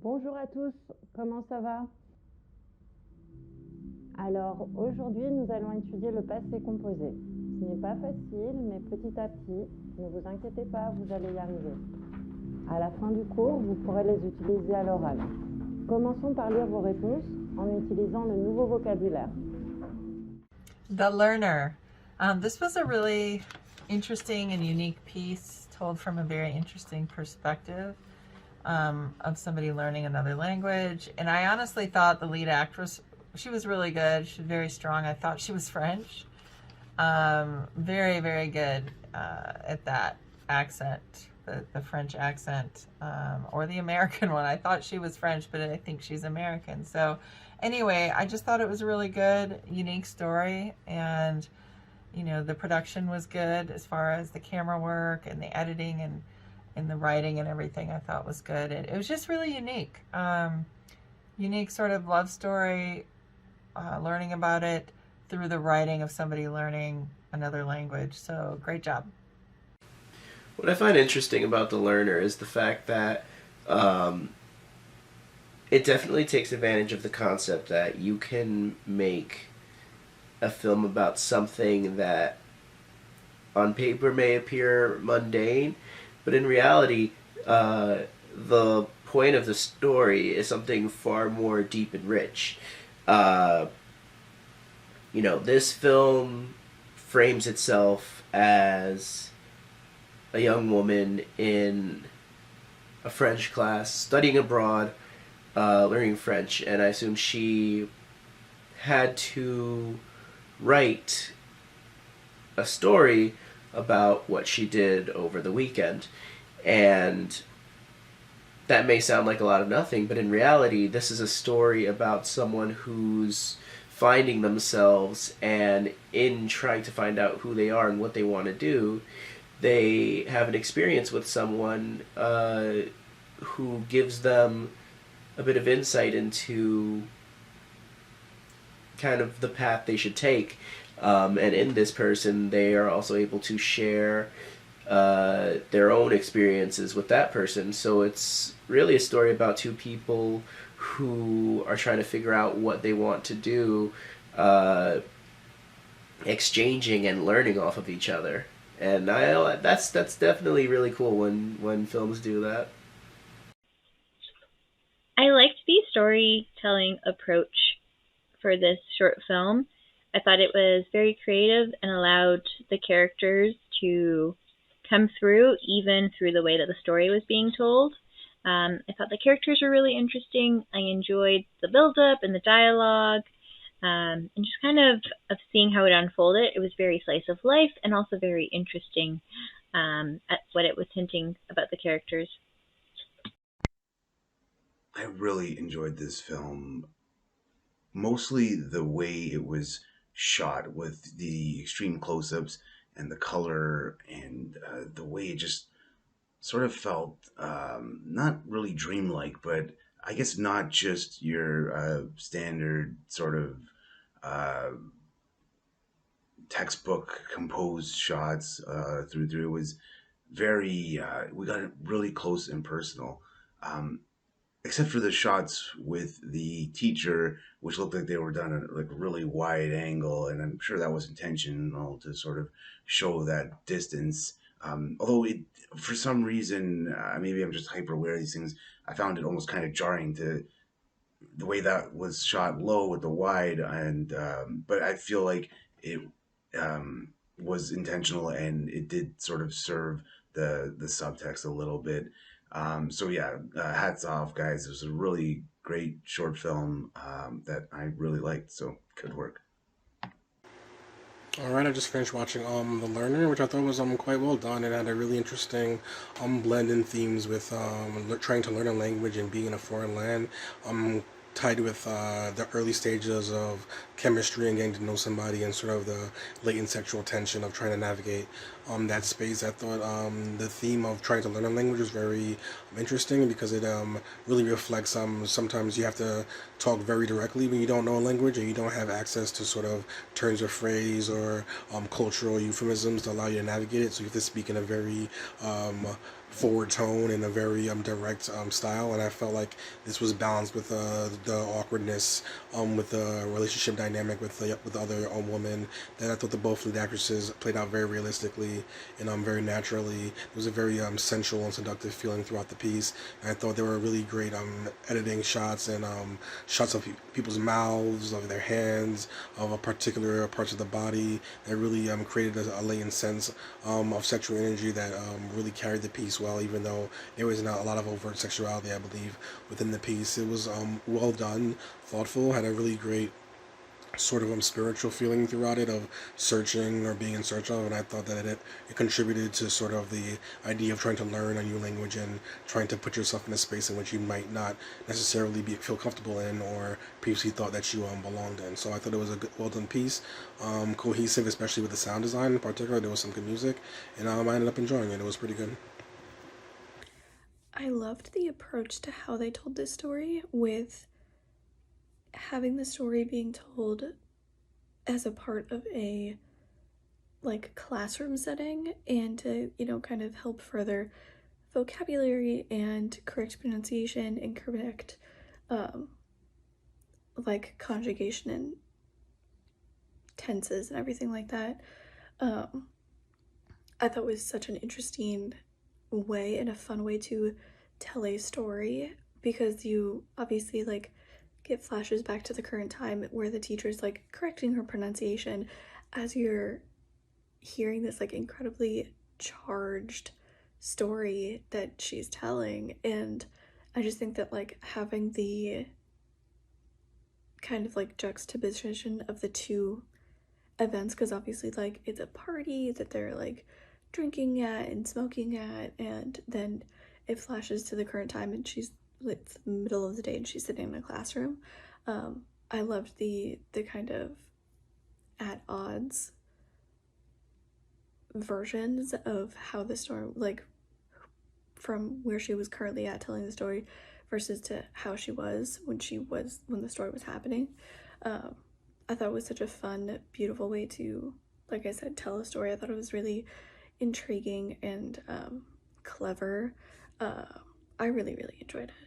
Bonjour à tous, comment ça va? Alors aujourd'hui nous allons étudier le passé composé. Ce n'est pas facile mais petit à petit, ne vous inquiétez pas, vous allez y arriver. À la fin du cours, vous pourrez les utiliser à l'oral. Commençons par lire vos réponses en utilisant le nouveau vocabulaire. The Learner. This was a really interesting and unique piece told from a very interesting perspective of somebody learning another language. And I honestly thought the lead actress, she was really good. She was very strong. I thought she was French. Very, very good at that accent, the French accent, or the American one. I thought she was French, but I think she's American. So anyway, I just thought it was a really good, unique story. And, you know, the production was good as far as the camera work and the editing and the writing and everything I thought was good. It was just really unique. Unique sort of love story, learning about it through the writing of somebody learning another language. So great job. What I find interesting about The Learner is the fact that it definitely takes advantage of the concept that you can make a film about something that on paper may appear mundane, but in reality, the point of the story is something far more deep and rich. You know, this film frames itself as a young woman in a French class, studying abroad, learning French, and I assume she had to write a story about what she did over the weekend. And that may sound like a lot of nothing, but in reality, this is a story about someone who's finding themselves, and in trying to find out who they are and what they want to do, they have an experience with someone who gives them a bit of insight into kind of the path they should take. And in this person, they are also able to share their own experiences with that person. So it's really a story about two people who are trying to figure out what they want to do, exchanging and learning off of each other. And that's definitely really cool when films do that. I liked the storytelling approach for this short film. I thought it was very creative and allowed the characters to come through, even through the way that the story was being told. I thought the characters were really interesting. I enjoyed the build-up and the dialogue, and just kind of seeing how it unfolded. It was very slice of life and also very interesting at what it was hinting about the characters. I really enjoyed this film. Mostly the way it was shot with the extreme close-ups and the color and the way it just sort of felt not really dreamlike, but I guess not just your standard sort of textbook composed shots through. It was very, we got it really close and personal. Except for the shots with the teacher, which looked like they were done at like a really wide angle, and I'm sure that was intentional to sort of show that distance. Although it, for some reason, maybe I'm just hyper aware of these things, I found it almost kind of jarring to the way that was shot low with the wide, and but I feel like it was intentional and it did sort of serve the subtext a little bit. So yeah, hats off, guys. It was a really great short film that I really liked. So good work. All right, I just finished watching The Learner, which I thought was quite well done. It had a really interesting blend in themes with trying to learn a language and being in a foreign land. Tied with the early stages of chemistry and getting to know somebody, and sort of the latent sexual tension of trying to navigate that space. I thought the theme of trying to learn a language was very interesting because it really reflects sometimes you have to talk very directly when you don't know a language and you don't have access to sort of turns of phrase or cultural euphemisms to allow you to navigate it. So you have to speak in a very forward tone and a very direct style, and I felt like this was balanced with the awkwardness with the relationship dynamic with the other woman. That I thought the both lead actresses played out very realistically and very naturally. There was a very sensual and seductive feeling throughout the piece, and I thought there were really great editing shots and shots of people's mouths, of their hands, of a particular parts of the body that really created a latent sense of sexual energy that really carried the piece well, even though there was not a lot of overt sexuality, I believe, within the piece. It was well done, thoughtful, had a really great sort of spiritual feeling throughout it of searching or being in search of, and I thought that it contributed to sort of the idea of trying to learn a new language and trying to put yourself in a space in which you might not necessarily feel comfortable in or previously thought that you belonged in. So I thought it was a good, well done piece, cohesive, especially with the sound design in particular. There was some good music, and I ended up enjoying it. It was pretty good. I loved the approach to how they told this story, with having the story being told as a part of a classroom setting, and to kind of help further vocabulary and correct pronunciation and correct conjugation and tenses and everything like that. I thought was such an interesting way and a fun way to tell a story, because you obviously get flashes back to the current time where the teacher's correcting her pronunciation as you're hearing this incredibly charged story that she's telling. And I just think that having the kind of juxtaposition of the two events, because obviously it's a party that they're drinking at and smoking at, and then it flashes to the current time and it's the middle of the day and she's sitting in a classroom. I loved the kind of at odds versions of how the story, from where she was currently at telling the story versus to how she was when the story was happening. I thought it was such a fun, beautiful way to, like I said, tell a story. I thought it was really intriguing and clever. I really, really enjoyed it.